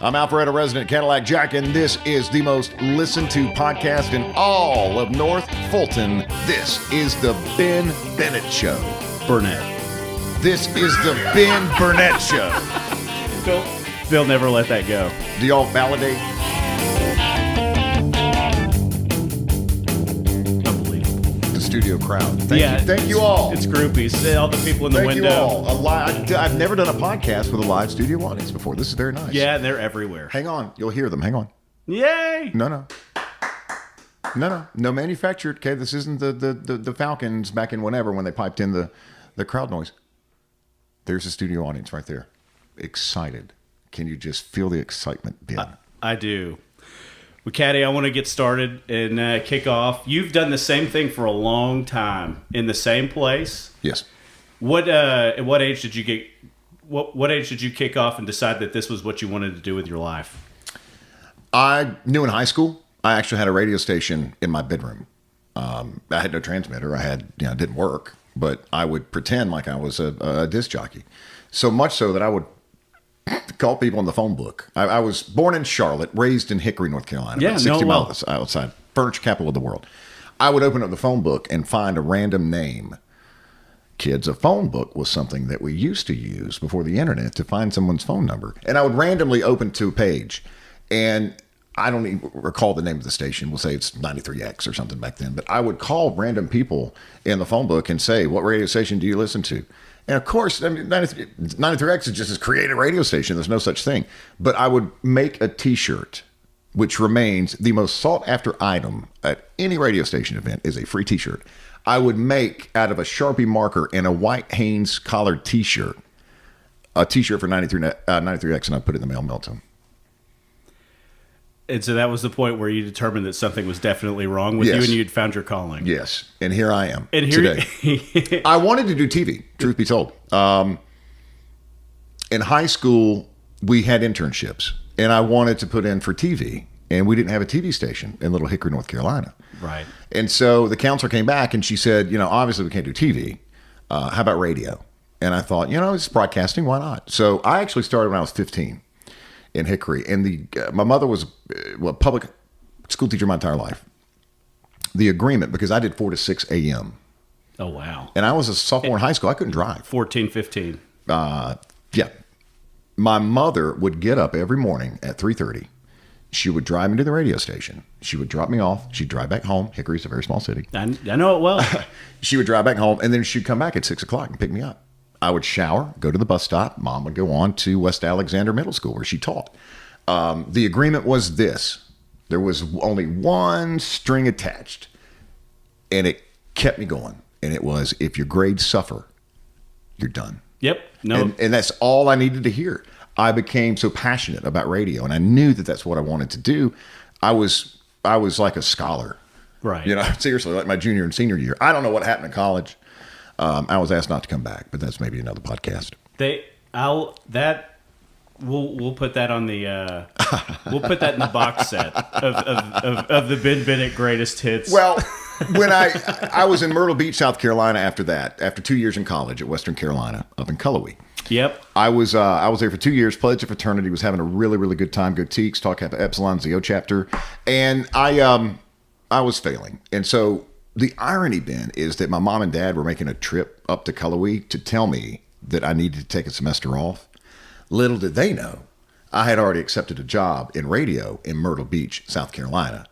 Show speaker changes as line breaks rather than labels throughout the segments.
I'm Alpharetta resident Cadillac Jack, and this is the most listened to podcast in all of North Fulton. This is the Ben Bennett Show.
Burnett.
This is the Ben Burnett Show.
They'll never let that go.
Do y'all validate?
Unbelievable.
The studio crowd. Thank you all.
It's groupies. All the people in the window.
Thank you all. I've never done a podcast with a live studio audience before. This is very nice.
Yeah, they're everywhere.
Hang on. You'll hear them. Hang on.
Yay!
No manufactured. Okay, this isn't the Falcons back in whenever when they piped in the crowd noise. There's a studio audience right there. Excited. Can you just feel the excitement, Ben?
I do. Well, Caddy, I want to get started and kick off. You've done the same thing for a long time in the same place.
Yes.
At what age did you get? What age did you kick off and decide that this was what you wanted to do with your life?
I knew in high school. I actually had a radio station in my bedroom. I had no transmitter. It didn't work, but I would pretend like I was a disc jockey. So much so that I would call people on the phone book. I was born in Charlotte, raised in Hickory, North Carolina, about 60 miles outside, furniture capital of the world. I would open up the phone book and find a random name. Kids, a phone book was something that we used to use before the internet to find someone's phone number. And I would randomly open to a page, and I don't even recall the name of the station. We'll say it's 93X or something back then. But I would call random people in the phone book and say, what radio station do you listen to? And of course, 93X is just this creative radio station. There's no such thing. But I would make a T-shirt, which remains the most sought-after item at any radio station event is a free T-shirt. I would make out of a Sharpie marker and a white Hanes collared T-shirt, a T-shirt for 93X, and I'd put it in the mail to them.
And so that was the point where you determined that something was definitely wrong with you and you'd found your calling.
Yes. And here I am today. I wanted to do TV, truth be told. In high school, we had internships, and I wanted to put in for TV, and we didn't have a TV station in Little Hickory, North Carolina.
Right.
And so the counselor came back, and she said, obviously we can't do TV. How about radio? And I thought, it's broadcasting. Why not? So I actually started when I was 15. In Hickory, and my mother was a public school teacher my entire life. The agreement, because I did 4 to 6 a.m.
Oh, wow.
And I was a sophomore in high school. I couldn't drive.
14, 15.
Yeah. My mother would get up every morning at 3:30. She would drive me to the radio station. She would drop me off. She'd drive back home. Hickory's a very small city.
I know it well.
She would drive back home, and then she'd come back at 6 o'clock and pick me up. I would shower, go to the bus stop. Mom would go on to West Alexander Middle School where she taught. The agreement was this. There was only one string attached, and it kept me going. And it was, if your grades suffer, you're done.
Yep. No.
And that's all I needed to hear. I became so passionate about radio, and I knew that that's what I wanted to do. I was like a scholar.
Right.
Seriously, like my junior and senior year. I don't know what happened in college. I was asked not to come back, but that's maybe another podcast.
We'll put that on the we'll put that in the box set of the Ben Bennett greatest hits.
Well, when I was in Myrtle Beach, South Carolina after 2 years in college at Western Carolina up in Cullowhee.
Yep.
I was there for 2 years, pledged to fraternity, was having a really, really good time, go Teeks, Tau Kappa Epsilon, Zio chapter, and I was failing. And so the irony, Ben, is that my mom and dad were making a trip up to Cullowhee to tell me that I needed to take a semester off. Little did they know, I had already accepted a job in radio in Myrtle Beach, South Carolina,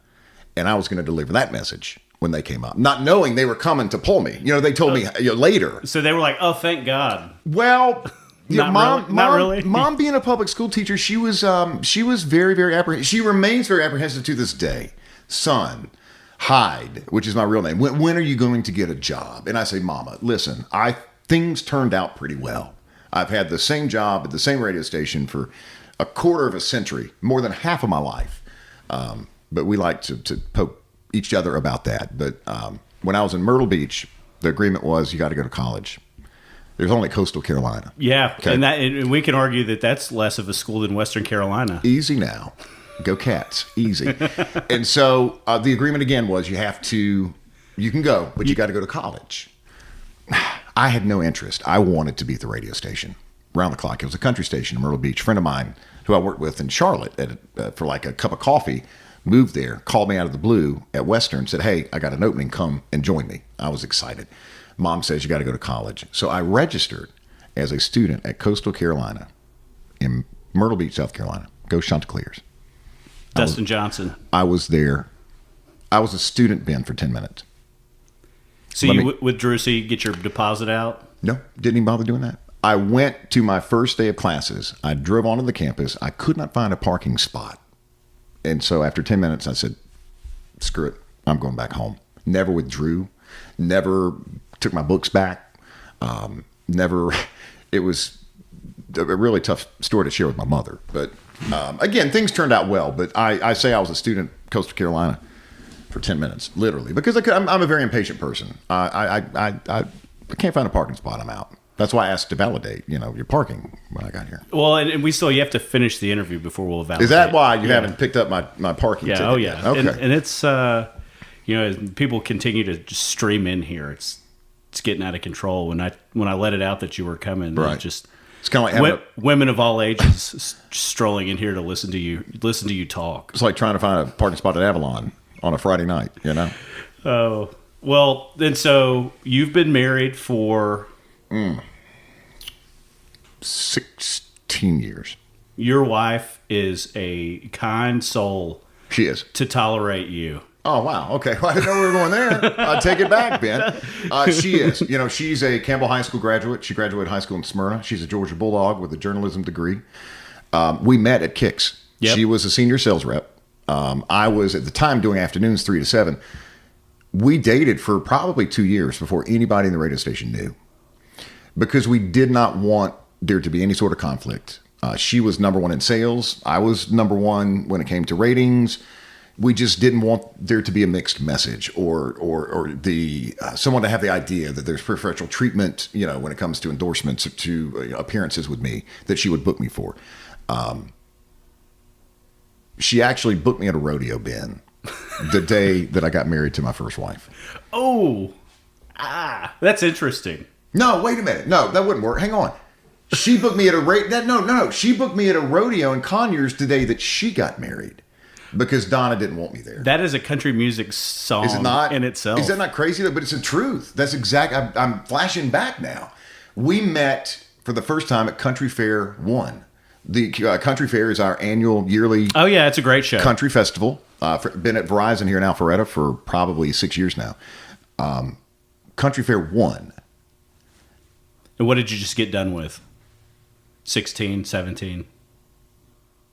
and I was going to deliver that message when they came up, not knowing they were coming to pull me. They told me later.
So they were like, "Oh, thank God."
Well,
not really.
Mom being a public school teacher, she was very, very apprehensive. She remains very apprehensive to this day. Son, Hyde, which is my real name. When are you going to get a job? And I say, Mama, listen, things turned out pretty well. I've had the same job at the same radio station for a quarter of a century, more than half of my life. But we like to poke each other about that. But when I was in Myrtle Beach, the agreement was you got to go to college. There's only Coastal Carolina.
Yeah,
okay?
and we can argue that that's less of a school than Western Carolina.
Easy now. Go Cats. Easy. And so the agreement again was you can go, but you got to go to college. I had no interest. I wanted to be at the radio station. Round the clock. It was a country station in Myrtle Beach. A friend of mine who I worked with in Charlotte for like a cup of coffee, moved there, called me out of the blue at Western, said, "Hey, I got an opening. Come and join me." I was excited. Mom says, "You got to go to college." So I registered as a student at Coastal Carolina in Myrtle Beach, South Carolina. Go Chanticleers.
Dustin Johnson.
I was there. I was a student, Ben, for 10 minutes.
So you withdrew so you get your deposit out?
No, didn't even bother doing that. I went to my first day of classes. I drove onto the campus. I could not find a parking spot. And so after 10 minutes, I said, screw it. I'm going back home. Never withdrew. Never took my books back. Never. It was a really tough story to share with my mother. But again, things turned out well. But I say I was a student at Coastal Carolina for 10 minutes, literally, because I'm a very impatient person. I can't find a parking spot. I'm out. That's why I asked to validate, your parking when I got here.
Well, and you have to finish the interview before we'll validate.
Is that why you haven't picked up my parking ticket?
Oh, yeah.
Yet? Okay.
And it's, as people continue to just stream in here, it's getting out of control. When I let it out that you were coming,
right.
It's
kind of like
women of all ages strolling in here to listen to you talk.
It's like trying to find a parking spot at Avalon on a Friday night,
Oh, well, and so you've been married for
16 years.
Your wife is a kind soul.
She is.
To tolerate you.
Oh, wow. Okay. Well, I didn't know we were going there. I'll take it back, Ben. She is. She's a Campbell High School graduate. She graduated high school in Smyrna. She's a Georgia Bulldog with a journalism degree. We met at Kicks. Yep. She was a senior sales rep. I was, at the time, doing afternoons 3 to 7. We dated for probably 2 years before anybody in the radio station knew, because we did not want there to be any sort of conflict. She was number one in sales. I was number one when it came to ratings. We just didn't want there to be a mixed message or the someone to have the idea that there's preferential treatment, when it comes to endorsements to appearances with me that she would book me for. She actually booked me at a rodeo, Ben, the day that I got married to my first wife.
Oh, that's interesting.
No, wait a minute. No, that wouldn't work. Hang on. She booked me at a No. She booked me at a rodeo in Conyers the day that she got married, because Donna didn't want me there.
That is a country music song.
Is it not?
In itself?
Is that not crazy? But it's the truth. That's exact. I'm flashing back now. We met for the first time at Country Fair 1. The Country Fair is our annual yearly.
Oh yeah, it's a great show.
Country festival. Been at Verizon here in Alpharetta for probably 6 years now. Country Fair 1.
And what did you just get done with? 16, 17?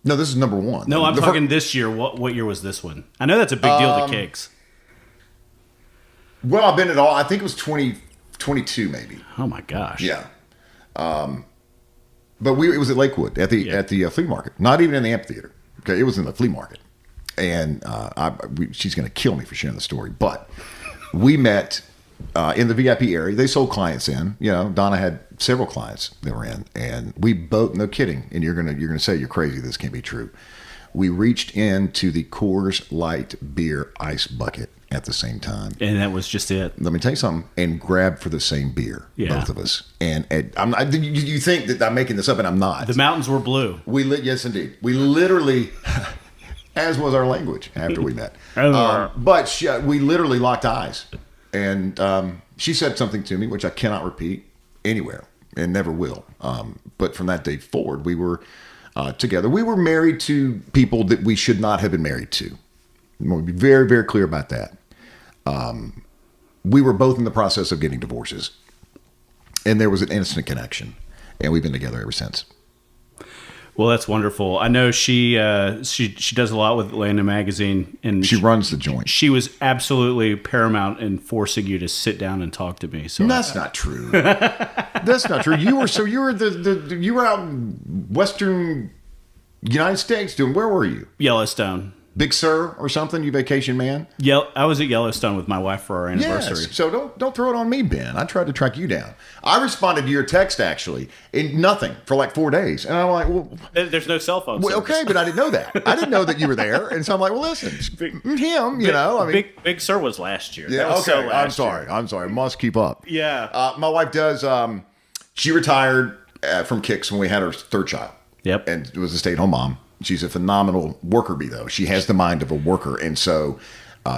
No, this is number 1.
No, I'm talking this year. What year was this one? I know that's a big deal to Kicks.
Well, I've been at all. I think it was 2022 maybe.
Oh my gosh.
Yeah. But it was at Lakewood at the flea market. Not even in the amphitheater. Okay, it was in the flea market. And she's going to kill me for sharing the story. But we met in the VIP area. They sold clients in. Donna had several clients that were in, and we both, no kidding, and you're gonna say you're crazy. This can't be true. We reached into the Coors Light beer ice bucket at the same time,
and that was just it.
Let me tell you something. And grabbed for the same beer, both of us. And you think that I'm making this up, and I'm not.
The mountains were blue.
Yes, indeed. We literally. As was our language after we met. But we literally locked eyes. And she said something to me, which I cannot repeat anywhere and never will. But from that day forward, we were together. We were married to people that we should not have been married to. I want to be very, very clear about that. We were both in the process of getting divorces. And there was an instant connection. And we've been together ever since.
Well, that's wonderful. I know she does a lot with Atlanta Magazine, and
she runs the joint.
She was absolutely paramount in forcing you to sit down and talk to me. So
that's not true. That's not true. You were out in Western United States doing. Where were you?
Yellowstone.
Big Sur or something? You vacation man?
I was at Yellowstone with my wife for our anniversary.
Yes. So don't throw it on me, Ben. I tried to track you down. I responded to your text actually in nothing for like 4 days, and I'm like, well,
there's no cell phone.
Well, okay, but I didn't know that. I didn't know that you were there, and so I'm like, well, listen,
Big Sur was last year.
Yeah, okay. I'm sorry. I must keep up.
Yeah.
My wife does. She retired from Kicks when we had her third child.
Yep.
And was a stay-at-home mom. She's a phenomenal worker bee, though. She has the mind of a worker. And so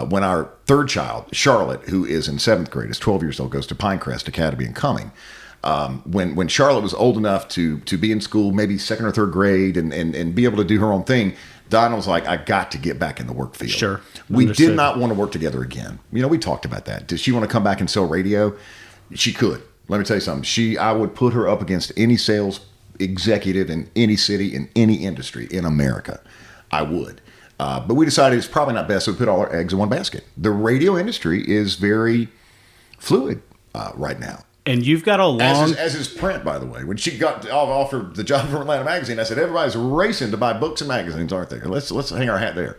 when our third child, Charlotte, who is in 7th grade, is 12 years old, goes to Pinecrest Academy in Cumming. When Charlotte was old enough to be in school, maybe 2nd or 3rd grade, and be able to do her own thing, Donna was like, I got to get back in the work field.
Sure.
We
Understood.
did not want to work together again. We talked about that. Did she want to come back and sell radio? She could. Let me tell you something. I would put her up against any sales executive in any city, in any industry in America. I would. But we decided it's probably not best to put all our eggs in one basket. The radio industry is very fluid right now.
And you've got a long...
As is print, by the way. When she got offered the job from Atlanta Magazine, I said, everybody's racing to buy books and magazines, aren't they? Let's hang our hat there.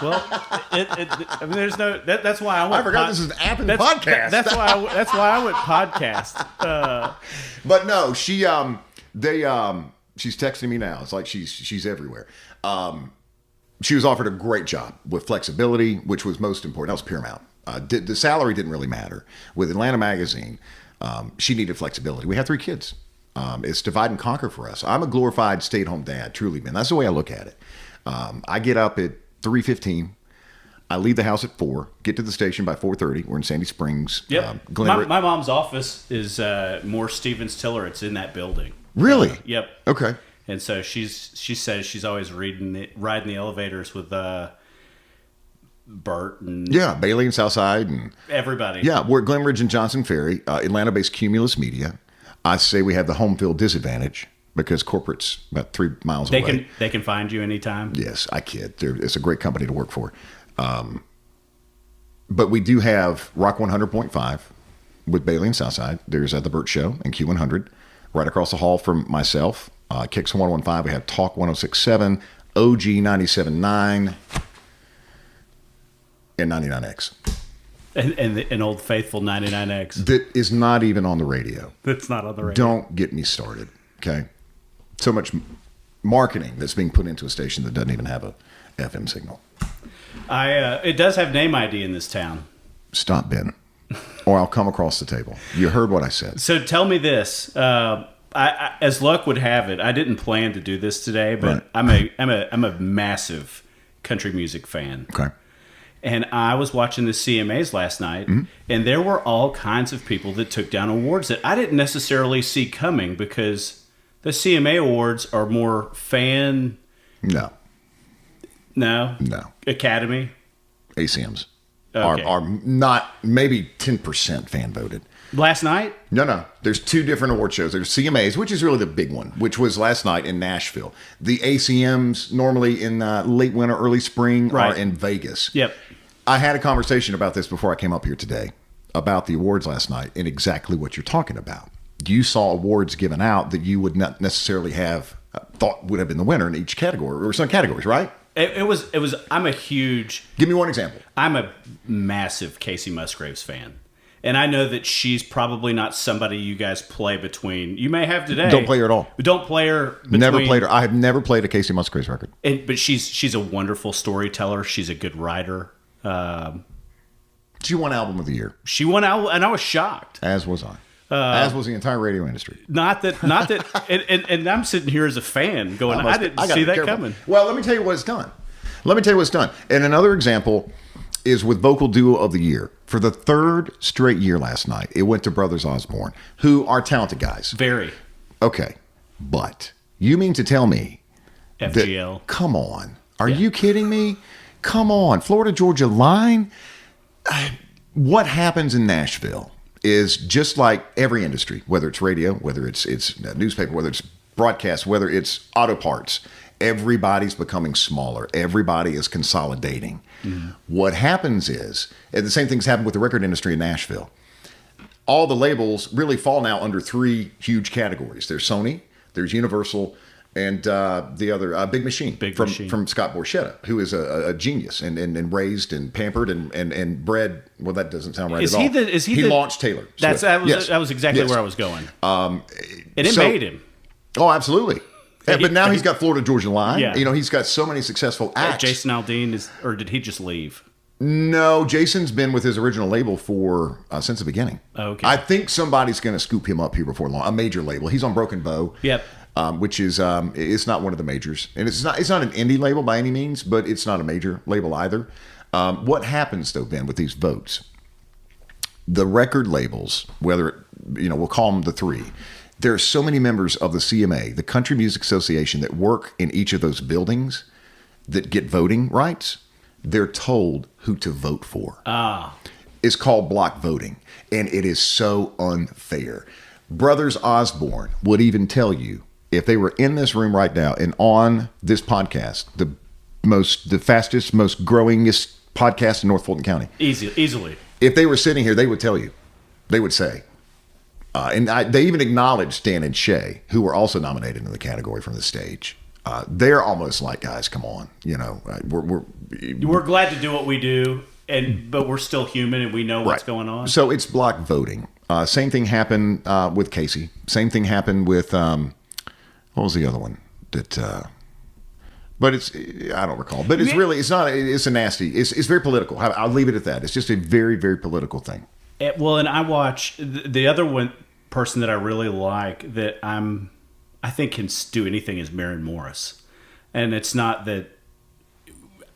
Well, I mean, there's no... That's why I went...
I forgot this is an app and podcast.
That's why I went podcast.
But no, she's texting me now. It's like she's everywhere. She was offered a great job with flexibility, which was most important. That was paramount. The salary didn't really matter. With Atlanta Magazine, she needed flexibility. We have 3 kids. It's divide and conquer for us. I'm a glorified stay-at-home dad, truly, man. That's the way I look at it. I get up at 3:15. I leave the house at 4, get to the station by 4:30. We're in Sandy Springs.
Yep. My mom's office is more Stevens Tiller. It's in that building.
Really?
Yep.
Okay.
And so she says she's always riding the elevators with Bert and
Bailey and Southside and
everybody.
Yeah, we're at Glenridge and Johnson Ferry, Atlanta-based Cumulus Media. I say we have the home field disadvantage because corporate's about 3 miles away.
They can find you anytime.
Yes, I kid. It's a great company to work for. But we do have Rock 100.5 with Bailey and Southside. There's the Burt Show and Q100. Right across the hall from myself, Kicks 101.5. We have Talk 106.7, OG 97.9. And 99X.
And an old faithful 99X.
That is not even on the radio.
That's not on the radio.
Don't get me started, okay? So much marketing that's being put into a station that doesn't even have a FM signal.
It does have name ID in this town.
Stop, Ben, or I'll come across the table. You heard what I said.
So tell me this. As luck would have it, I didn't plan to do this today, but right. I'm a massive country music fan.
Okay.
And I was watching the CMAs last night, and there were all kinds of people that took down awards that I didn't necessarily see coming because the CMA awards are more fan...
No.
Academy?
ACMs.
Okay.
Are not maybe 10% fan voted.
Last night?
No. There's 2 different award shows. There's CMAs, which is really the big one, which was last night in Nashville. The ACMs, normally in late winter, early spring, are in Vegas.
Yep.
I had a conversation about this before I came up here today, about the awards last night and exactly what you're talking about. You saw awards given out that you would not necessarily have thought would have been the winner in each category, or some categories, right?
It was. I'm a huge...
Give me one example.
I'm a massive Casey Musgraves fan. And I know that she's probably not somebody you guys play between. You may have today.
Don't play her at all.
Don't play her between.
Never played her. I have never played a Casey Musgraves record.
But she's a wonderful storyteller. She's a good writer.
She won Album of the Year.
She won Album, and I was shocked.
As was I. As was the entire radio industry.
Not that, and I'm sitting here as a fan going, I didn't see that coming.
Well, let me tell you what it's done. And another example is with Vocal Duo of the Year. For the 3rd straight year last night, it went to Brothers Osborne, who are talented guys.
Very.
Okay. But you mean to tell me
FGL.
Come on. Are you kidding me? Come on. Florida-Georgia line? What happens in Nashville is just like every industry, whether it's radio, whether it's newspaper, whether it's broadcast, whether it's auto parts. Everybody's becoming smaller. Everybody is consolidating. Mm-hmm. What happens is, and the same thing's happened with the record industry in Nashville. All the labels really fall now under 3 huge categories. There's Sony, there's Universal, and the other Big Machine from Scott Borchetta, who is a genius and raised and pampered and bred. Well, that doesn't sound right at all. He launched Taylor Swift.
That was exactly where I was going. And it made him.
Oh, absolutely. But now he's got Florida-Georgia line.
Yeah.
He's got so many successful acts.
Jason Aldean or did he just leave?
No, Jason's been with his original label for since the beginning.
Okay.
I think somebody's going to scoop him up here before long. A major label. He's on Broken Bow.
Yep.
which is it's not one of the majors, and it's not an indie label by any means, but it's not a major label either. What happens though, Ben, with these votes? The record labels, whether we'll call them the three. There are so many members of the CMA, the Country Music Association, that work in each of those buildings that get voting rights. They're told who to vote for. It's called block voting, and it is so unfair. Brothers Osborne would even tell you, if they were in this room right now and on this podcast, the fastest, most growingest podcast in North Fulton County.
Easily.
If they were sitting here, they would tell you. They would say. They even acknowledged Stan and Shay, who were also nominated in the category from the stage. They're almost like, guys, come on. We're
glad to do what we do, but we're still human and we know what's going on.
So it's block voting. Same thing happened with Casey. Same thing happened with what was the other one? But I don't recall. But it's a nasty. It's very political. I'll leave it at that. It's just a very, very political thing.
And I watch the other person that I really like that I think can do anything is Maren Morris, and it's not that.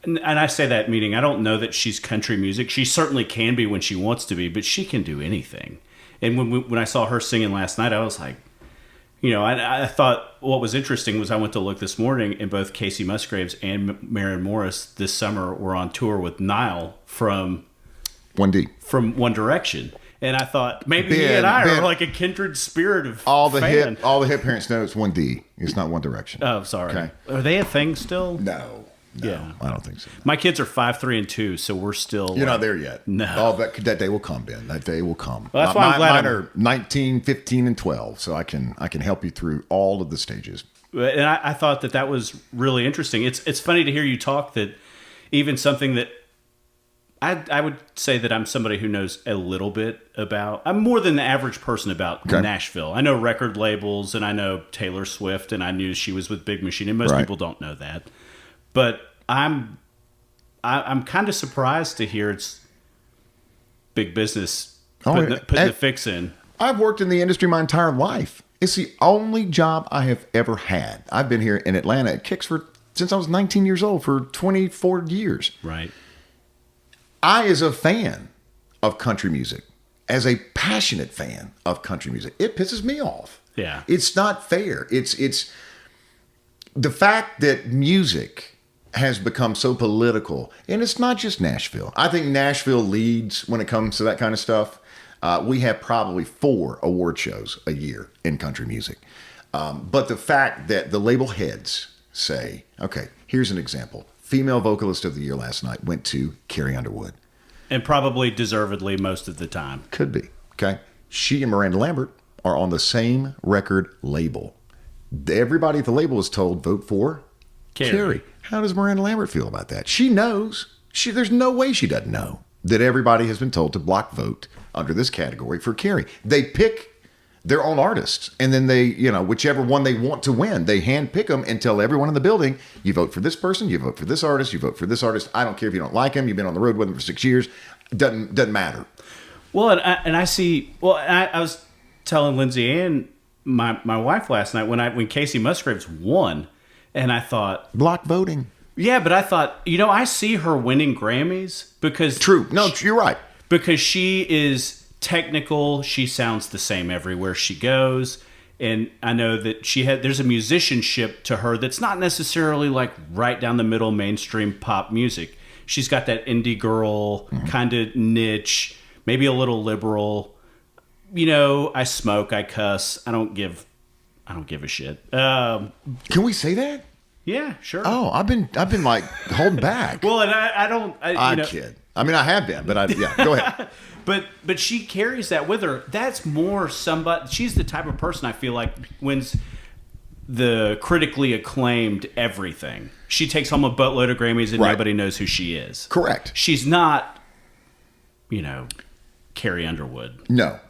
And I say that meaning I don't know that she's country music. She certainly can be when she wants to be, but she can do anything. And when I saw her singing last night, I was like, I thought what was interesting was I went to look this morning, and both Casey Musgraves and Maren Morris this summer were on tour with Niall from
1D.
From One Direction. And I thought maybe he and I are like a kindred spirit of
all the
fan.
hip parents know it's 1D. It's not One Direction.
Oh, sorry.
Okay.
Are they a thing still?
No. Yeah. I don't think so.
My kids are 5, 3, and 2, so we're still...
You're not there yet.
No.
Oh, that day will come, Ben. That day will come.
Well, that's why I'm glad
mine are 19, 15, and 12, so I can help you through all of the stages.
And I thought that was really interesting. It's funny to hear you talk that even something that I would say that I'm somebody who knows a little bit about. I'm more than the average person about Nashville. I know record labels, and I know Taylor Swift, and I knew she was with Big Machine, and most people don't know that. But I'm kind of surprised to hear it's big business putting the fix in.
I've worked in the industry my entire life. It's the only job I have ever had. I've been here in Atlanta at Kicks since I was 19 years old for 24 years.
Right.
I, as a fan of country music, as a passionate fan of country music, it pisses me off.
Yeah.
It's not fair. It's the fact that music has become so political, and it's not just Nashville. I think Nashville leads when it comes to that kind of stuff. We have probably 4 award shows a year in country music. But the fact that the label heads say, okay, here's an example. Female vocalist of the year last night went to Carrie Underwood.
And probably deservedly most of the time.
Could be. Okay. She and Miranda Lambert are on the same record label. Everybody at the label is told, vote for Carrie. How does Miranda Lambert feel about that? She knows. There's no way she doesn't know that everybody has been told to block vote under this category for Carrie. They pick their own artists, and then they, whichever one they want to win, they hand pick them and tell everyone in the building, you vote for this person, you vote for this artist, you vote for this artist. I don't care if you don't like him. You've been on the road with him for 6 years. Doesn't matter.
Well, and I see. Well, I was telling Lindsay and my wife last night when Casey Musgraves won, and I thought
block voting.
Yeah, but I thought, I see her winning Grammys because
true. No, you're right.
Because she is technical. She sounds the same everywhere she goes, and I know that there's a musicianship to her that's not necessarily like right down the middle mainstream pop music. She's got that indie girl kind of niche, maybe a little liberal. I smoke, I cuss, I don't give a shit.
Can we say that?
Yeah, sure.
Oh, I've been like holding back.
Well, and I don't.
I kid. I mean, I have been, but go ahead.
But she carries that with her. That's more somebody. She's the type of person I feel like wins the critically acclaimed everything. She takes home a boatload of Grammys and nobody knows who she is.
Correct.
She's not, Carrie Underwood.
No,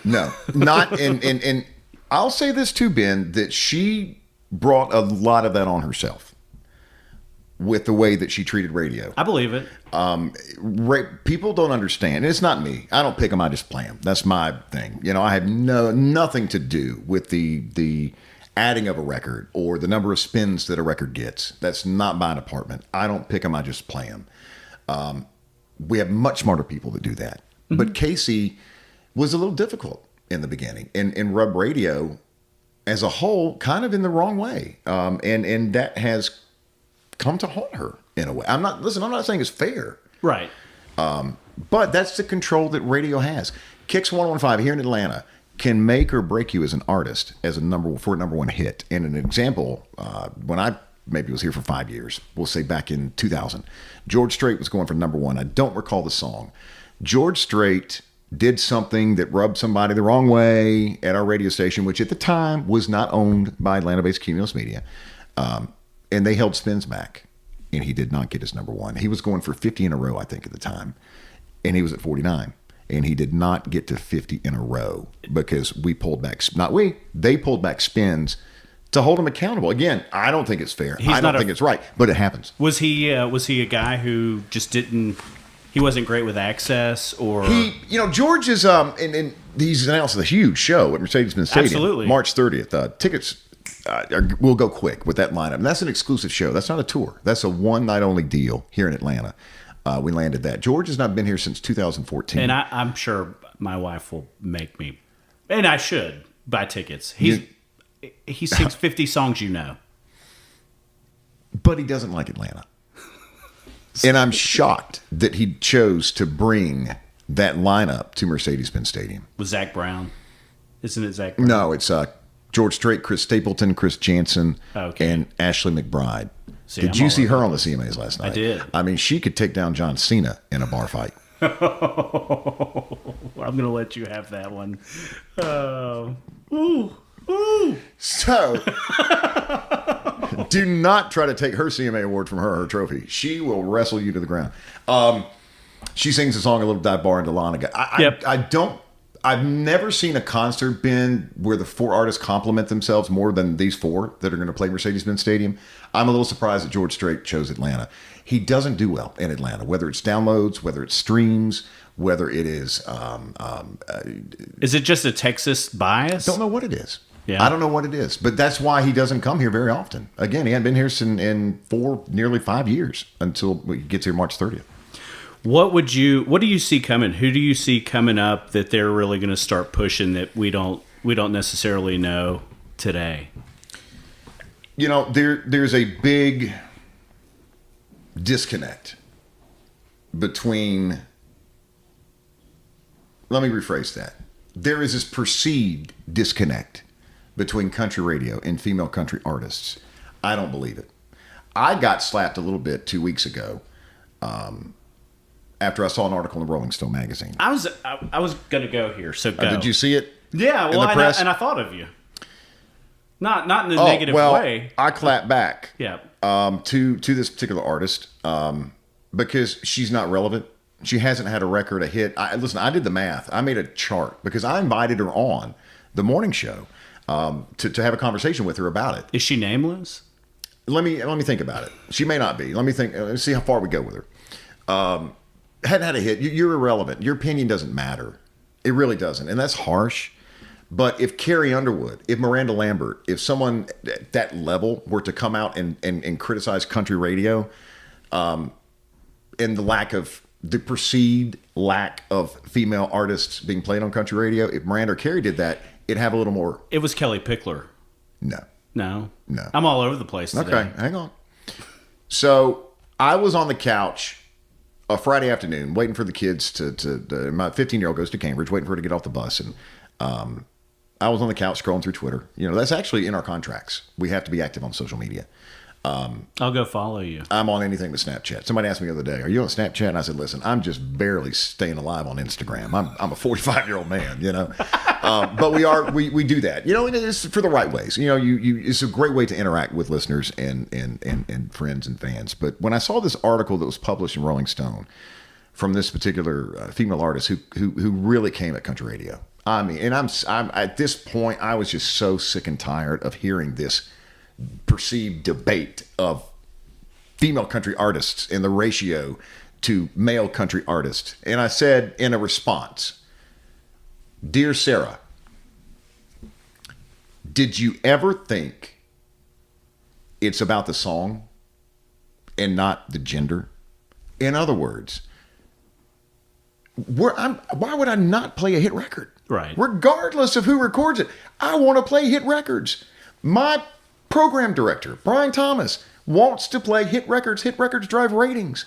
not. And I'll say this too, Ben, that she brought a lot of that on herself with the way that she treated radio.
I believe it.
People don't understand. And it's not me. I don't pick them. I just play them. That's my thing. I have nothing to do with the adding of a record or the number of spins that a record gets. That's not my department. I don't pick them. I just play them. We have much smarter people that do that. Mm-hmm. But Casey was a little difficult in the beginning and rubbed radio as a whole kind of in the wrong way. And that has come to haunt her in a way. I'm not saying it's fair.
Right.
But that's the control that radio has. Kicks 101.5 here in Atlanta can make or break you as an artist as a number one hit. And an example, when I maybe was here for 5 years, we'll say back in 2000, George Strait was going for number one. I don't recall the song. George Strait did something that rubbed somebody the wrong way at our radio station, which at the time was not owned by Atlanta-based Cumulus Media. And they held spins back, and he did not get his number one. He was going for 50 in a row, I think, at the time, and he was at 49. And he did not get to 50 in a row because we pulled back, they pulled back spins to hold him accountable. Again, I don't think it's fair. I don't think it's right, but it happens.
Was he a guy who just he wasn't great with access, or
George is and he's announced a huge show at Mercedes-Benz Stadium.
Absolutely.
March 30th. Tickets will go quick with that lineup. And that's an exclusive show. That's not a tour. That's a one night only deal here in Atlanta. We landed that. George has not been here since 2014.
And I'm sure my wife will make me, and I should, buy tickets. He sings 50 songs,
But he doesn't like Atlanta. And I'm shocked that he chose to bring that lineup to Mercedes-Benz Stadium.
With Zach Brown. Isn't it Zach Brown?
No, it's George Strait, Chris Stapleton, Chris Jansen, and Ashley McBride. Did you see her on the CMAs last night?
I did.
I mean, she could take down John Cena in a bar fight.
I'm going to let you have that one.
So, do not try to take her CMA award from her trophy. She will wrestle you to the ground. She sings a song, A Little Dive Bar into Lana. I've never seen a concert, Ben, where the four artists compliment themselves more than these four that are going to play Mercedes-Benz Stadium. I'm a little surprised that George Strait chose Atlanta. He doesn't do well in Atlanta, whether it's downloads, whether it's streams, whether it is...
is it just a Texas bias?
Don't know what it is.
Yeah.
I don't know what it is, but that's why he doesn't come here very often. Again, he hadn't been here in nearly 5 years until he gets here March 30th.
What do you see coming? Who do you see coming up that they're really going to start pushing that we don't necessarily know today?
There's a big disconnect between, let me rephrase that. There is this perceived disconnect between country radio and female country artists. I don't believe it. I got slapped a little bit 2 weeks ago after I saw an article in Rolling Stone magazine.
I was going to go here, so go.
Did you see it?
Yeah, well, and I thought of you. Not in a negative way.
I clapped back.
Yeah.
To this particular artist because she's not relevant. She hasn't had a record, a hit. Listen, I did the math. I made a chart because I invited her on the morning show to have a conversation with her about it.
Is she nameless?
Let me think about it. She may not be. Let me think. Let's see how far we go with her. Hadn't had a hit. You're irrelevant. Your opinion doesn't matter. It really doesn't, and that's harsh. But if Carrie Underwood, if Miranda Lambert, if someone at that level were to come out and criticize country radio, and the perceived lack of female artists being played on country radio, if Miranda or Carrie did that, it'd have a little more.
It was Kelly Pickler.
No.
I'm all over the place today.
Okay, hang on. So I was on the couch a Friday afternoon waiting for the kids to my 15-year-old goes to Cambridge, waiting for her to get off the bus, and I was on the couch scrolling through Twitter. That's actually in our contracts. We have to be active on social media.
I'll go follow you.
I'm on anything but Snapchat. Somebody asked me the other day, "Are you on Snapchat?" And I said, "Listen, I'm just barely staying alive on Instagram. I'm a 45-year-old man, But we do that, and it's for the right ways. It's a great way to interact with listeners and friends and fans. But when I saw this article that was published in Rolling Stone from this particular female artist who really came at country radio, I mean, and I'm at this point, I was just so sick and tired of hearing this perceived debate of female country artists and the ratio to male country artists. And I said in a response, "Dear Sarah, Did you ever think it's about the song and not the gender? In other words, why would I not play a hit record?
Right.
Regardless of who records it, I want to play hit records. My program director, Brian Thomas, wants to play hit records. Hit records drive ratings.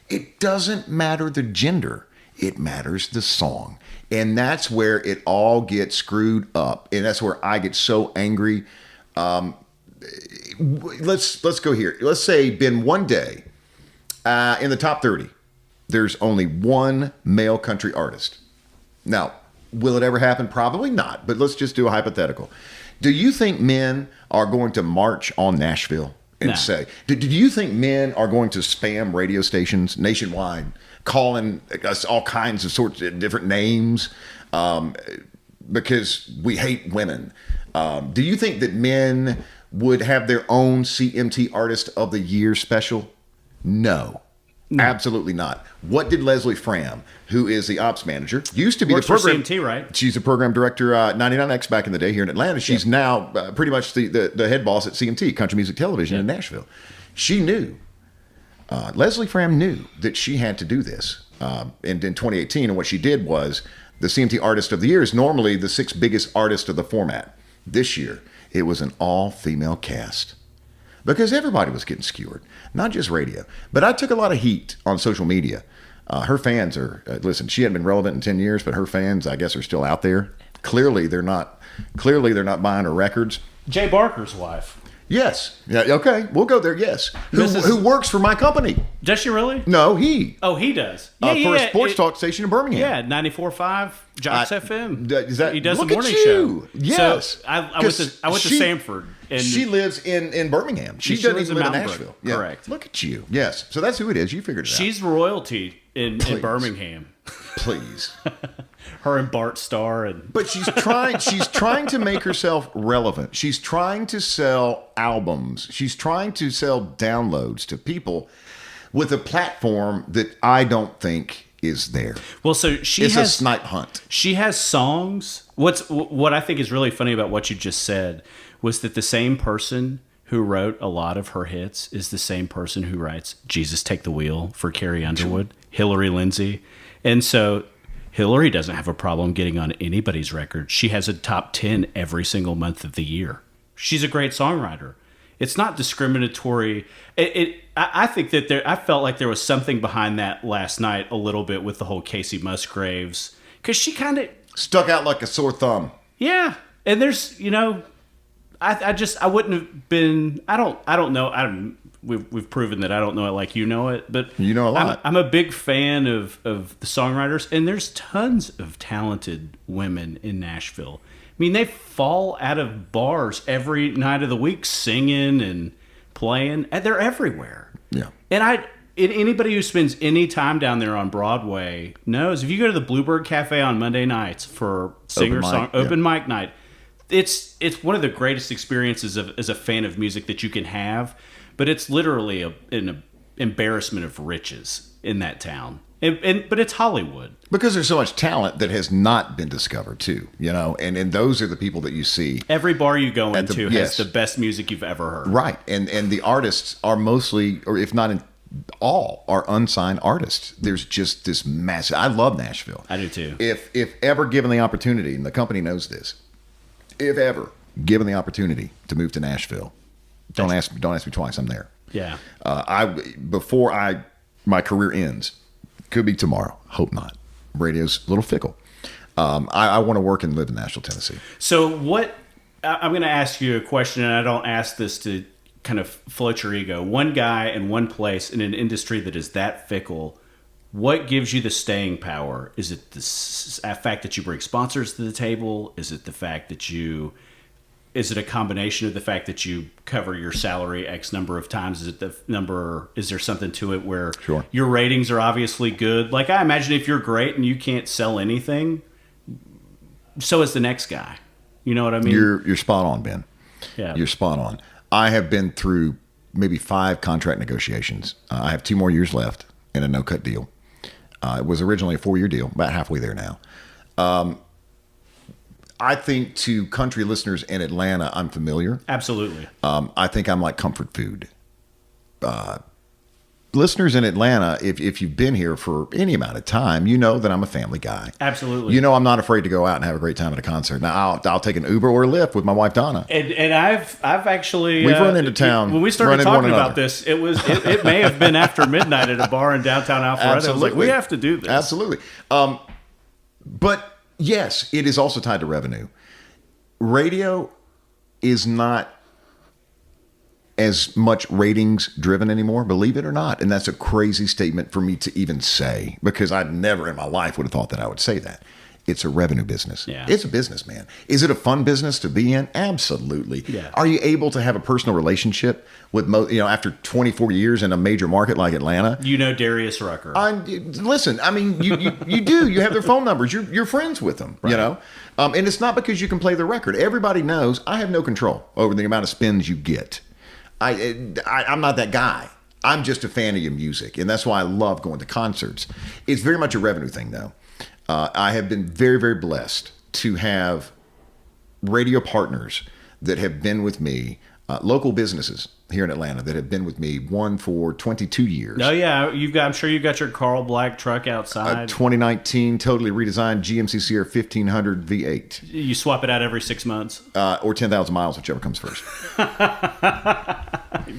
It doesn't matter the gender. It matters the song. And that's where it all gets screwed up. And that's where I get so angry. Let's go here. Let's say been one day in the top 30, there's only one male country artist. Now, will it ever happen? Probably not. But let's just do a hypothetical. Do you think men are going to march on Nashville and say, do you think men are going to spam radio stations nationwide, calling us all kinds of sorts of different names because we hate women? Do you think that men would have their own CMT Artist of the Year special? No. Absolutely not. What did Leslie Fram, who is the ops manager, used to be
Works
the program
for CMT, right?
She's a program director at 99X back in the day here in Atlanta. She's now pretty much the head boss at CMT, Country Music Television in Nashville. She knew. Leslie Fram knew that she had to do this in 2018. And what she did was the CMT Artist of the Year is normally the 6 biggest artists of the format. This year, it was an all-female cast. Because everybody was getting skewered, not just radio. But I took a lot of heat on social media. Her fans are, listen, she hadn't been relevant in 10 years, but her fans, I guess, are still out there. Clearly, they're not buying her records.
Jay Barker's wife.
Yes. Yeah. Okay. We'll go there. Yes. Who works for my company?
Does she really?
No, he.
Oh, he does.
For a sports talk station in Birmingham.
Yeah, 94.5 Jocks FM.
He
does
look
the morning
at you.
show.
Yes.
So I went to Sanford. And
she lives in Birmingham. She doesn't even live in Nashville. Yeah.
Correct.
Look at you. Yes. So that's who it is. You figured it out.
She's royalty in Birmingham.
Please.
Her and Bart Starr
But she's trying to make herself relevant. She's trying to sell albums. She's trying to sell downloads to people with a platform that I don't think is there.
Well, so
it's a snipe hunt.
She has songs. What I think is really funny about what you just said was that the same person who wrote a lot of her hits is the same person who writes Jesus Take the Wheel for Carrie Underwood, Hillary Lindsey. And so Hillary doesn't have a problem getting on anybody's record. She has a top 10 every single month of the year. She's a great songwriter. It's not discriminatory. I think that I felt like there was something behind that last night a little bit with the whole Casey Musgraves, because she kind of
stuck out like a sore thumb.
Yeah, and there's I wouldn't have been. I don't know. We've proven that I don't know it like you know it, but
you know a lot.
I'm a big fan of the songwriters, and there's tons of talented women in Nashville. I mean, they fall out of bars every night of the week singing and playing, and they're everywhere.
Yeah.
And anybody who spends any time down there on Broadway knows if you go to the Bluebird Cafe on Monday nights for open mic night, it's one of the greatest experiences as a fan of music that you can have. But it's literally an embarrassment of riches in that town. But it's Hollywood. Because
there's so much talent that has not been discovered, too. And those are the people that you see.
Every bar you go into has the best music you've ever heard.
Right. And the artists are mostly, or if not all, are unsigned artists. There's just this massive... I love Nashville.
I do, too.
If ever given the opportunity, and the company knows this, if ever given the opportunity to move to Nashville... Don't ask me twice. I'm there.
Yeah.
Before my career ends, could be tomorrow. Hope not. Radio's a little fickle. I want to work and live in Nashville, Tennessee.
So I'm going to ask you a question, and I don't ask this to kind of float your ego. One guy in one place in an industry that is that fickle, what gives you the staying power? Is it the fact that you bring sponsors to the table? Is it the fact that Is it a combination of the fact that you cover your salary X number of times? Is there something to it where your ratings are obviously good? Like, I imagine if you're great and you can't sell anything, so is the next guy. You know what I mean?
You're spot on, Ben.
Yeah.
You're spot on. I have been through maybe 5 contract negotiations. I have 2 more years left in a no-cut deal. It was originally a 4-year deal, about halfway there now. I think to country listeners in Atlanta, I'm familiar.
Absolutely.
I think I'm like comfort food. Listeners in Atlanta, if you've been here for any amount of time, you know that I'm a family guy.
Absolutely.
You know I'm not afraid to go out and have a great time at a concert. Now I'll take an Uber or a Lyft with my wife Donna.
And I've actually
we've run into town
when we started talking about this. It may have been after midnight at a bar in downtown Alpharetta.
Absolutely.
I was like, we have to do this.
Absolutely. But yes, it is also tied to revenue. Radio is not as much ratings driven anymore, believe it or not. And that's a crazy statement for me to even say, because I never in my life would have thought that I would say that. It's a revenue business.
Yeah.
It's a business, man. Is it a fun business to be in? Absolutely.
Yeah.
Are you able to have a personal relationship with, after 24 years in a major market like Atlanta?
You know Darius Rucker.
Listen, I mean, you do. You have their phone numbers. You're friends with them,
Right.
And it's not because you can play the record. Everybody knows I have no control over the amount of spins you get. I'm not that guy. I'm just a fan of your music, and that's why I love going to concerts. It's very much a revenue thing, though. I have been very, very blessed to have radio partners that have been with me, local businesses here in Atlanta that have been with me, one for 22 years.
Oh yeah, I'm sure you've got your Carl Black truck outside.
2019, totally redesigned GMC Sierra 1500 V8.
You swap it out every 6 months.
Or 10,000 miles, whichever comes first.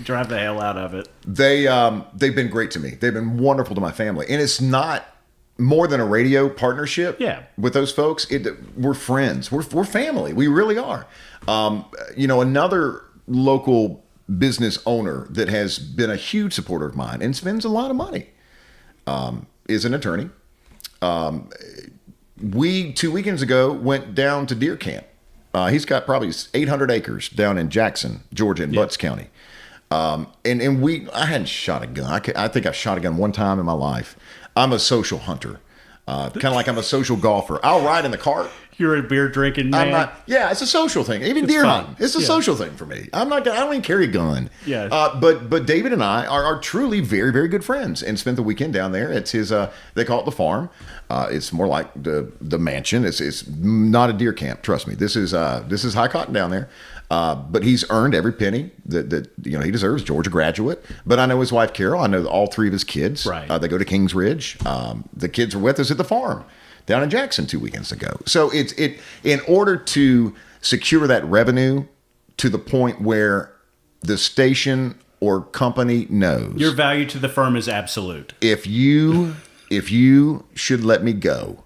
Drive the hell out of it.
They've been great to me. They've been wonderful to my family. And it's not more than a radio partnership with those folks. We're friends. We're family. We really are. Another local business owner that has been a huge supporter of mine and spends a lot of money is an attorney. We 2 weekends ago went down to deer camp. He's got probably 800 acres down in Jackson, Georgia, in Butts County. I hadn't shot a gun. I think I've shot a gun one time in my life. I'm a social hunter, kind of like I'm a social golfer. I'll ride in the cart.
You're a beer drinking man.
I'm not. Yeah, it's a social thing. Even deer
fun.
hunting, it's a social thing for me. I don't even carry a gun.
Yeah.
But David and I are truly very, very good friends, and spent the weekend down there. It's his. They call it the farm. It's more like the mansion. It's not a deer camp. Trust me. This is high cotton down there. But he's earned every penny that he deserves. Georgia graduate. But I know his wife Carol. I know all three of his kids.
Right.
They go to Kings Ridge. The kids are with us at the farm down in Jackson 2 weekends ago. So it's in order to secure that revenue to the point where the station or company knows
your value to the firm is absolute.
If you should let me go,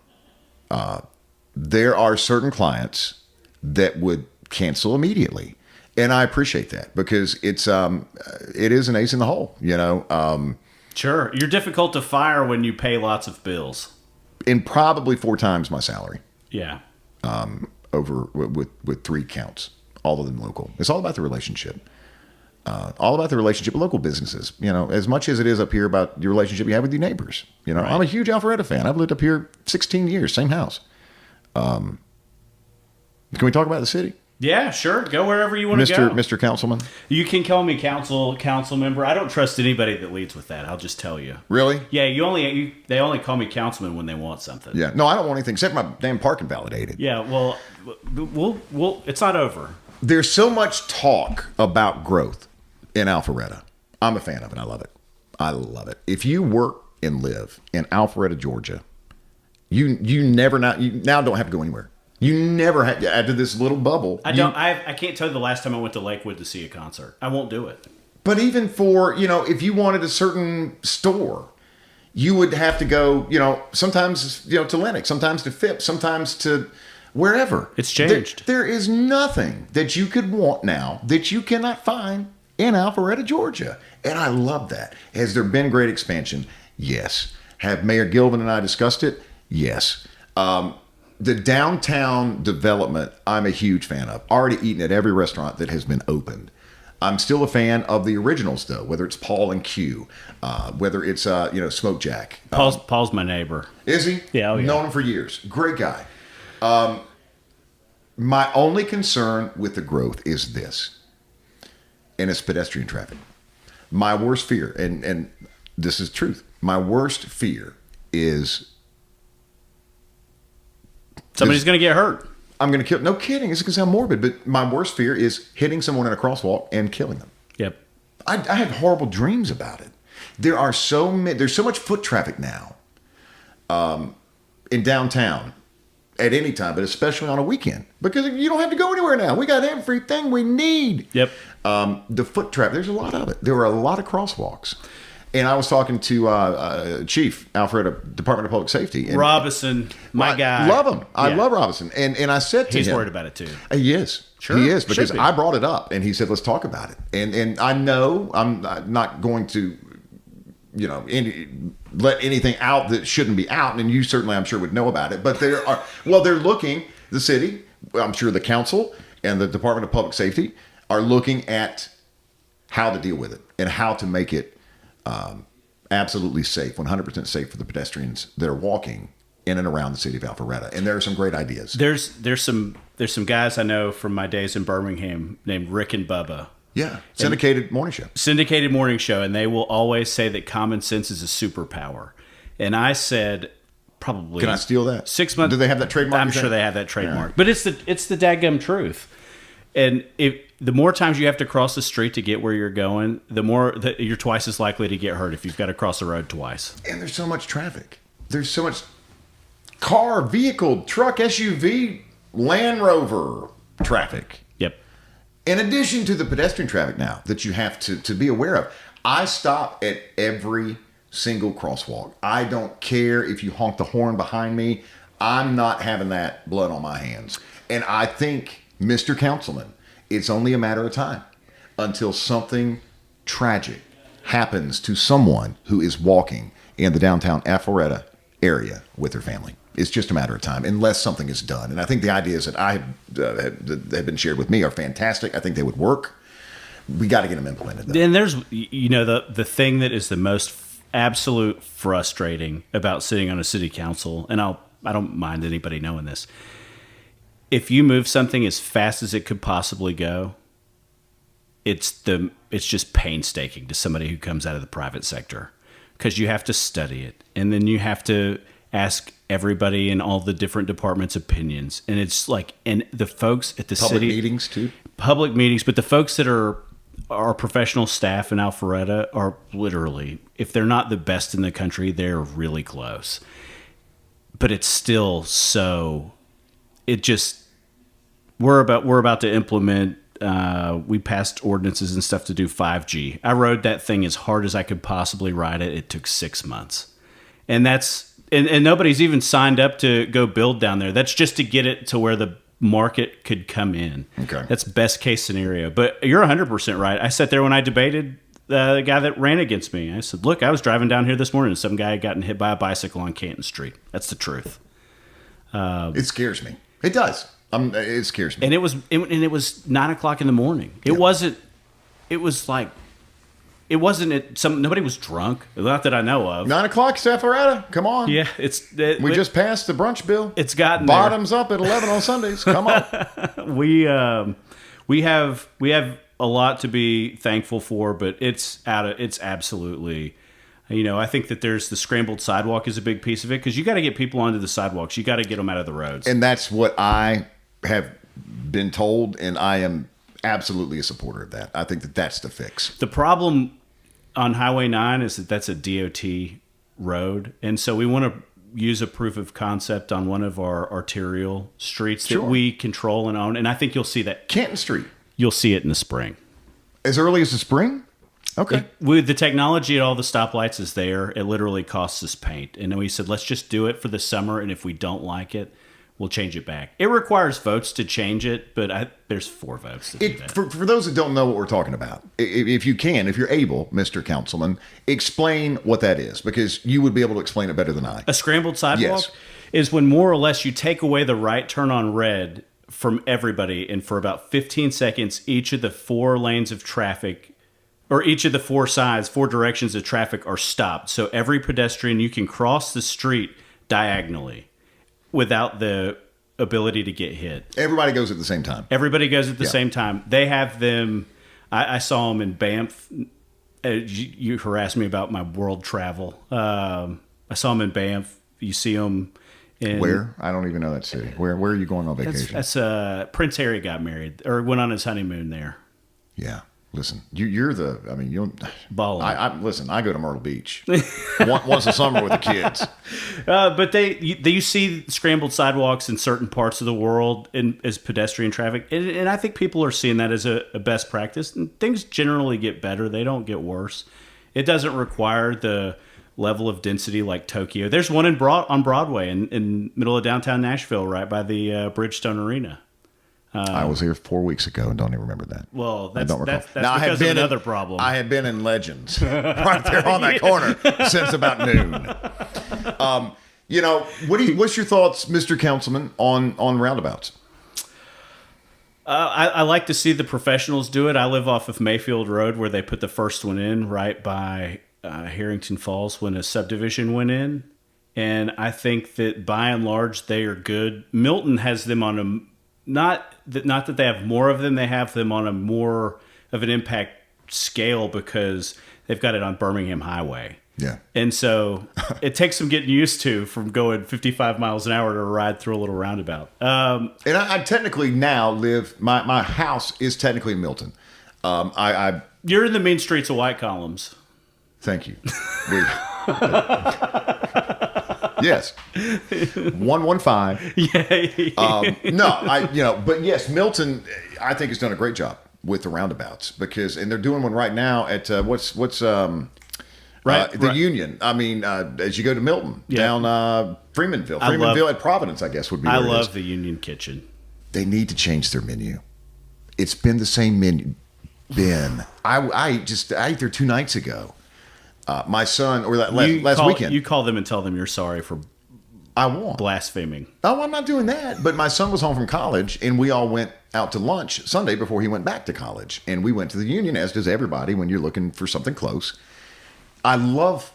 there are certain clients that would cancel immediately, and I appreciate that because it is an ace in the hole.
Sure, you're difficult to fire when you pay lots of bills.
And probably 4 times my salary.
Yeah.
Over with 3 counts, all of them local. It's all about the relationship. All about the relationship with local businesses. As much as it is up here about your relationship you have with your neighbors. Right. I'm a huge Alpharetta fan. I've lived up here 16 years, same house. Can we talk about the city?
Yeah, sure. Go wherever you want to go.
Mr. Councilman?
You can call me council member. I don't trust anybody that leads with that. I'll just tell you.
Really?
Yeah, they only call me councilman when they want something.
Yeah. No, I don't want anything except my damn parking validated.
Yeah, well, we'll it's not over.
There's so much talk about growth in Alpharetta. I'm a fan of it. I love it. I love it. If you work and live in Alpharetta, Georgia, you now don't have to go anywhere. You never had to add to this little bubble.
I can't tell you the last time I went to Lakewood to see a concert. I won't do it.
But even for, if you wanted a certain store, you would have to go, sometimes, to Lenox, sometimes to Phipps, sometimes to wherever.
It's changed.
There is nothing that you could want now that you cannot find in Alpharetta, Georgia. And I love that. Has there been great expansion? Yes. Have Mayor Gilvin and I discussed it? Yes. The downtown development, I'm a huge fan of. Already eaten at every restaurant that has been opened. I'm still a fan of the originals, though, whether it's Paul and Q, whether it's, Smoke Jack.
Paul's my neighbor.
Is he?
Yeah, oh, yeah.
Known him for years. Great guy. My only concern with the growth is this, and it's pedestrian traffic. My worst fear, and this is truth, my worst fear is...
Somebody's going to get hurt.
I'm going to kill. No kidding. This is going to sound morbid, but my worst fear is hitting someone in a crosswalk and killing them.
Yep.
I have horrible dreams about it. There's so much foot traffic now in downtown at any time, but especially on a weekend, because you don't have to go anywhere now. We got everything we need.
Yep.
The foot traffic, there's a lot of it. There were a lot of crosswalks. And I was talking to Chief Alpharetta, Department of Public Safety. And
Robinson, my guy.
Love him. I love Robinson. And I said to him.
He's worried about it too.
He is.
Sure.
He is, because
Should be.
I brought it up and he said, let's talk about it. And I know I'm not going to, let anything out that shouldn't be out. And you certainly, I'm sure, would know about it. But they're looking, the city, I'm sure the council and the Department of Public Safety are looking at how to deal with it and how to make it absolutely safe, 100% safe for the pedestrians that are walking in and around the city of Alpharetta. And there are some great ideas.
There's some guys I know from my days in Birmingham named Rick and Bubba.
Yeah. Syndicated morning show. And they will always say that common sense is a superpower. And I said, probably. Can I steal that?
6 months.
Do they have that trademark?
I'm sure they have that trademark. Yeah. But it's the dadgum truth. And the more times you have to cross the street to get where you're going, the more that you're twice as likely to get hurt if you've got to cross the road twice.
And there's so much traffic. There's so much car, vehicle, truck, SUV, Land Rover traffic.
Yep.
In addition to the pedestrian traffic now that you have to be aware of, I stop at every single crosswalk. I don't care if you honk the horn behind me. I'm not having that blood on my hands. And I think, Mr. Councilman, it's only a matter of time until something tragic happens to someone who is walking in the downtown Alpharetta area with their family. It's just a matter of time, unless something is done. And I think the ideas that that have been shared with me are fantastic. I think they would work. We got to get them implemented, though.
And there's, the thing that is the most absolute frustrating about sitting on a city council, and I don't mind anybody knowing this. If you move something as fast as it could possibly go, it's just painstaking to somebody who comes out of the private sector, because you have to study it, and then you have to ask everybody in all the different departments' opinions, and it's like, and the folks at the
public meetings too.
Public meetings, but the folks that are our professional staff in Alpharetta are literally, if they're not the best in the country, they're really close. But it's still so. It just, we're about to implement. We passed ordinances and stuff to do 5G. I rode that thing as hard as I could possibly ride it. It took 6 months, and nobody's even signed up to go build down there. That's just to get it to where the market could come in.
Okay,
that's best case scenario. But you're 100% right. I sat there when I debated the guy that ran against me. I said, "Look, I was driving down here this morning, and some guy had gotten hit by a bicycle on Canton Street. That's the truth."
It scares me. It does. It scares me.
And it was 9:00 in the morning. It wasn't. It was like. It wasn't. Nobody was drunk. Not that I know of.
9:00, Alpharetta. Come on.
Yeah,
we just passed the brunch bill.
It's gotten
bottoms up at 11 on Sundays. Come on.
We have a lot to be thankful for, but it's absolutely. I think that there's the scrambled sidewalk is a big piece of it, because you got to get people onto the sidewalks. You got to get them out of the roads.
And that's what I have been told, and I am absolutely a supporter of that. I think that that's the fix.
The problem on Highway 9 is that that's a DOT road, and so we want to use a proof of concept on one of our arterial streets that we control and own, and I think you'll see that.
Canton Street.
You'll see it in the spring.
As early as the spring? Okay.
With the technology at all the stoplights is there. It literally costs us paint. And then we said, let's just do it for the summer. And if we don't like it, we'll change it back. It requires votes to change it, but there's 4 votes to do that.
For those that don't know what we're talking about, if you're able, Mr. Councilman, explain what that is, because you would be able to explain it better than I.
A scrambled sidewalk is when more or less you take away the right turn on red from everybody, and for about 15 seconds, each of the 4 lanes of traffic, or each of the 4 sides, 4 directions of traffic are stopped. So every pedestrian, you can cross the street diagonally without the ability to get hit.
Everybody goes at the same time.
Everybody goes at the same time. They have them. I saw them in Banff. You harassed me about my world travel. I saw them in Banff. You see them And
Where? I don't even know that city. Where are you going on vacation?
that's Prince Harry got married or went on his honeymoon there.
Yeah. Listen, you're the. I mean, you'll.
Balling.
Listen. I go to Myrtle Beach once a summer with the kids.
But you see scrambled sidewalks in certain parts of the world as pedestrian traffic, and I think people are seeing that as a best practice. And things generally get better; they don't get worse. It doesn't require the level of density like Tokyo. There's one on Broadway in middle of downtown Nashville, right by the Bridgestone Arena.
I was here 4 weeks ago and don't even remember that.
Well, that's
Now,
because of another problem.
I had been in Legends right there on that corner since about noon. What's your thoughts, Mr. Councilman, on roundabouts?
I like to see the professionals do it. I live off of Mayfield Road where they put the first one in right by Harrington Falls when a subdivision went in. And I think that by and large they are good. Milton has them on a... Not that they have more of them, they have them on a more of an impact scale because they've got it on Birmingham Highway.
Yeah.
And so it takes some getting used to from going 55 miles an hour to ride through a little roundabout.
And I technically now live, my house is technically in Milton.
You're in the mean streets of White Columns.
Thank you. Yes. 115.
Yeah.
But yes, Milton, I think has done a great job with the roundabouts and they're doing one right now at the Union. I mean, as you go to Milton, down Freemanville at Providence, I guess would be.
I love the Union Kitchen.
They need to change their menu. It's been the same menu. I ate there 2 nights ago. My son, or last weekend.
You call them and tell them you're sorry for blaspheming.
Oh, I'm not doing that. But my son was home from college, and we all went out to lunch Sunday before he went back to college. And we went to the Union, as does everybody when you're looking for something close. I love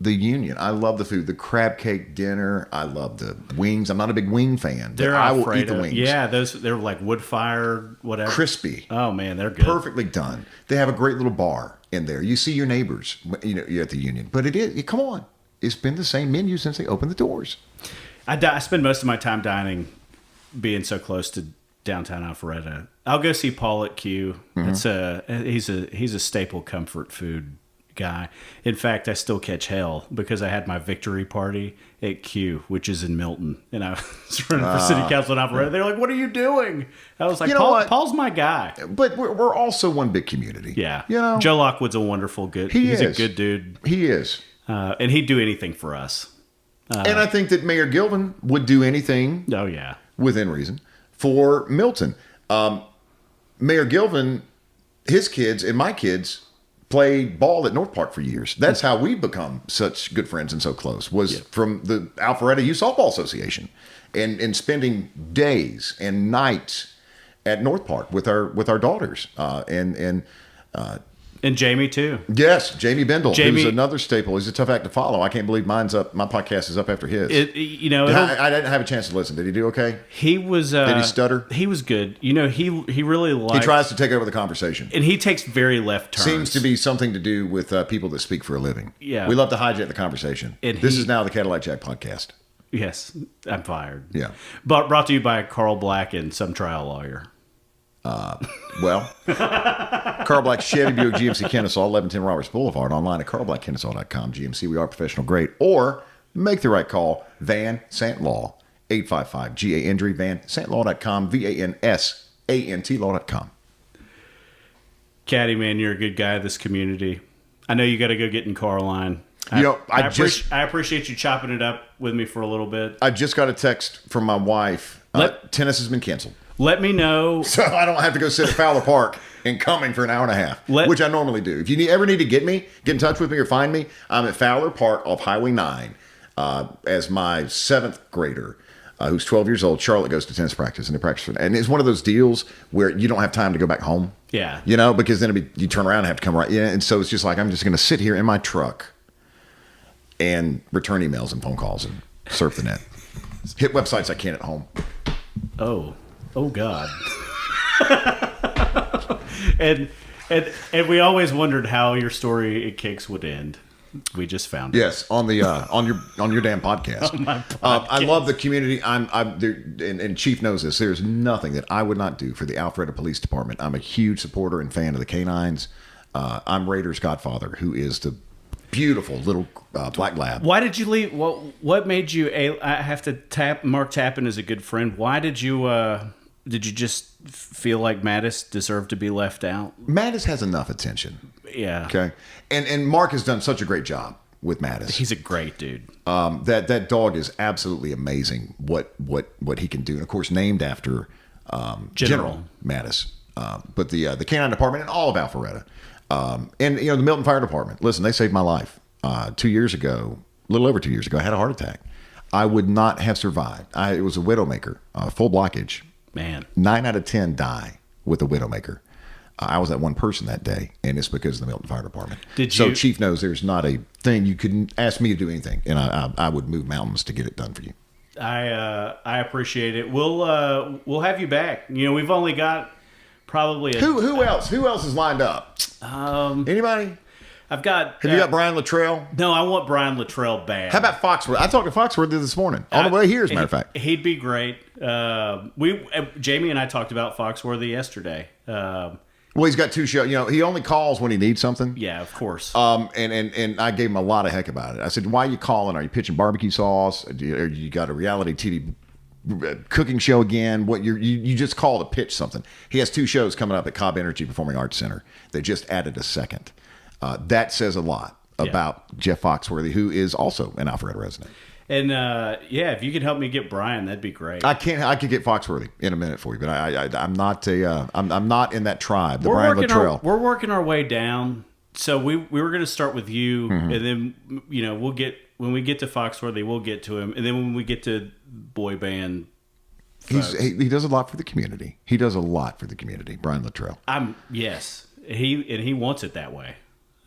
the Union. I love the food. The crab cake dinner. I love the wings. I'm not a big wing fan. I will eat the wings.
Yeah, they're like wood fired, whatever.
Crispy.
Oh, man, they're good.
Perfectly done. They have a great little bar in there. You see your neighbors, you're at the Union. But come on. It's been the same menu since they opened the doors.
I spend most of my time dining being so close to downtown Alpharetta. I'll go see Paul at Q. Mm-hmm. He's a staple comfort food guy. In fact, I still catch hell because I had my victory party at Q, which is in Milton, and I was running for city council in Alpharetta. They're like, "What are you doing?" I was like, Paul's my guy.
But we're also one big community.
Yeah. Joe Lockwood's a wonderful good. He's a good dude.
He is.
And he'd do anything for us.
And I think that Mayor Gilvin would do anything.
Oh yeah,
within reason for Milton. Mayor Gilvin, his kids and my kids played ball at North Park for years. That's how we become such good friends and so close. From the Alpharetta Youth Softball Association, and spending days and nights at North Park with our daughters
and Jamie too.
Yes, Jamie Bendel, who's another staple. He's a tough act to follow. I can't believe mine's up. My podcast is up after his. I didn't have a chance to listen. Did he do okay?
He was.
Did he stutter?
He was good. He really liked.
He tries to take over the conversation,
and he takes very left turns.
Seems to be something to do with people that speak for a living.
Yeah,
we love to hijack the conversation. This is now the Cadillac Jack podcast.
Yes, I'm fired.
Yeah,
but brought to you by Carl Black and some trial lawyer.
Carl Black, Chevy Buick, GMC, Kennesaw, 1110 Roberts Boulevard, online at carlblackkennesaw.com. GMC, we are professional grade. Or make the right call, Van Sant Law, 855 GA Injury, vansantlaw.com, VANSANT law.com.
Caddy, man, you're a good guy of this community. I know you got to go get in Caroline. I appreciate you chopping it up with me for a little bit.
I just got a text from my wife. Tennis has been canceled.
Let me know.
So I don't have to go sit at Fowler Park in Cumming for an hour and a half, which I normally do. If you ever need to get in touch with me or find me, I'm at Fowler Park off Highway 9 as my 7th grader who's 12 years old. Charlotte goes to tennis practice, and they practice. And it's one of those deals where you don't have time to go back home.
Yeah.
Because then you turn around and have to come right. Yeah. And so it's just like, I'm just going to sit here in my truck and return emails and phone calls and surf the net. Hit websites I can't at home.
Oh God. and we always wondered how your story at Cakes would end. We just found it.
Yes, on the on your damn podcast.
On my podcast.
I love the community. I'm there, and Chief knows this. There's nothing that I would not do for the Alpharetta Police Department. I'm a huge supporter and fan of the canines. I'm Raider's godfather, who is the beautiful little black lab.
Why did you leave? What made you? I have to tap. Mark Tappan is a good friend. Why did you? Did you just feel like Mattis deserved to be left out?
Mattis has enough attention.
Yeah.
Okay. And Mark has done such a great job with Mattis.
He's a great dude.
That dog is absolutely amazing. What he can do, and of course, named after General Mattis. But the canine department and all of Alpharetta, and the Milton Fire Department. Listen, they saved my life 2 years ago, a little over 2 years ago. I had a heart attack. I would not have survived. It was a widowmaker, full blockage.
Man,
9 out of 10 die with a widowmaker. I was that one person that day, and it's because of the Milton Fire Department. So Chief knows there's not a thing you couldn't ask me to do anything, and I would move mountains to get it done for you.
I appreciate it. We'll have you back. We've only got probably
who else is lined up? Anybody?
Have you
got Brian Luttrell?
No, I want Brian Luttrell bad.
How about Foxworth? I talked to Foxworth this morning on the way here, as a matter of fact.
He'd be great. Jamie and I talked about Foxworthy yesterday.
Well, he's got 2 shows. He only calls when he needs something.
Yeah, of course.
And I gave him a lot of heck about it. I said, "Why are you calling? Are you pitching barbecue sauce? You got a reality TV cooking show again? What you just call to pitch something?" He has 2 shows coming up at Cobb Energy Performing Arts Center. They just added a second. That says a lot about Jeff Foxworthy, who is also an Alpharetta resident.
And if you could help me get Brian, that'd be great.
I could get Foxworthy in a minute for you, but I'm not I'm not in that tribe. The Brian Luttrell.
We're working our way down. So we were going to start with you, and then we'll get when we get to Foxworthy, we'll get to him, and then when we get to boy band.
He does a lot for the community. Brian Luttrell.
Yes. He wants it that way.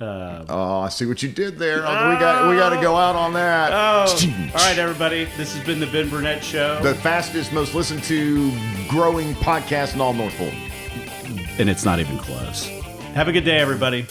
I see what you did there. We got to go out on that.
All right, everybody. This has been the Ben Burnett Show.
The fastest, most listened to growing podcast in all North Fulton.
And it's not even close. Have a good day, everybody.